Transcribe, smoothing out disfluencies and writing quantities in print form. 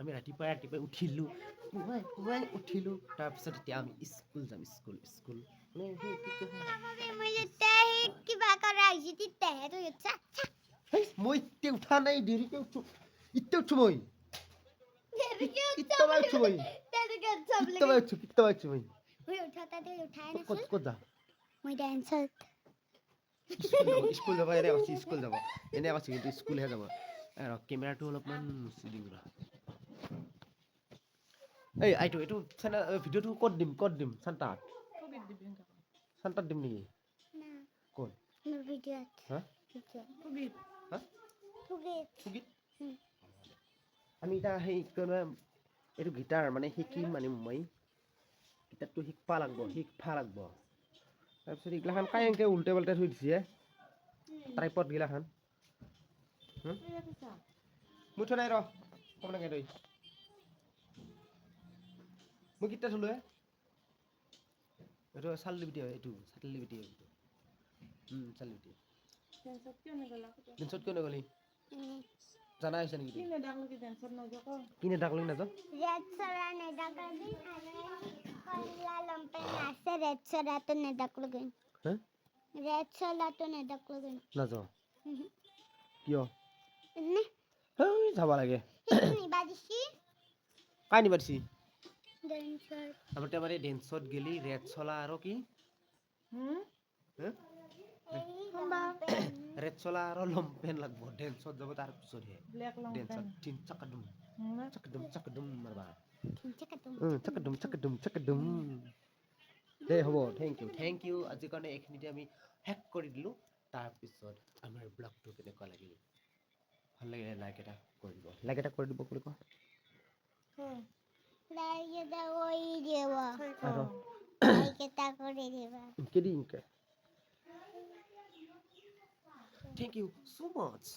আমি ৰাতিপুৱাই উঠিলোঁ উঠিলোঁ তাৰপিছত এতিয়া আমি স্কুল যাম স্কুল মানে মই যেতিয়া কিবা কৰা হৈছে তেতিয়াহে তই উঠছা মই এতিয়া উঠা নাই দেৰিকে উঠো এতিয়া উঠো মই কেতিয়াবা উঠছো মই উঠাতে তই উঠাই নাছিল ক'ত যা মই ডান্সত স্কুল যাব এনে কৈছে কিন্তু স্কুলহে যাব কেমেৰাটো অলপমান মুচি দিম ৰ এই এইটো ভিডিঅ'টো ক'ত দিম চান্তাত দিম নেকি না ক'ত মোৰ ভিডিঅ'ত হা হা আমি এতিয়া সেই এইটো গীটাৰ মানে শিকিম মানে মই গীটাৰটো শিকবা লাগব তাৰপিছত এইগিলাখান কাই এনেকৈ উল্টে পাল্টে থৈ দিছে ট্ৰাইপড গিলাখান মই থোৱা নাই ৰ ক'ব লাগে তই মই কেতিয়া থলো এইটো চাললিবিটি হয় ডেন্সত কিয় নগলি জানা হৈছে নেকি কি নেদাকলি নাযাওঁ ৰেড চৰা নেদাকলি কলা লম্পেন আছে ৰেড চৰাটো নেদাকলগৈ ৰেড চৰাটো নেদাকলগৈ নাযাওঁ কিয় এনে যাব লাগে নিবা দিছি কাই নিবা দিছি ডেন্সত আমাৰ ডেন্সত গেলি ৰেড চলা আৰু কি ৰেড চলা আৰু লম্পেন লাগব ডেন্সত যাব তাৰ পিছতহে ডেন্সত তিন চাকাদুম মাৰবা চাকাদুম দে হ'ব থেংক ইউ আজিৰ কাৰণে এইখিনিতে আমি শেষ কৰি দিলোঁ তাৰপিছত আমাৰ ব্লগটো কেনেকুৱা লাগিল ভাল লাগিলে লাইক এটা কৰি দিব বুলি কোৱা লাইক এটা কৰি দিবা আৰু লাইক এটা কৰি দিবা কেদিনকে Thank you so much.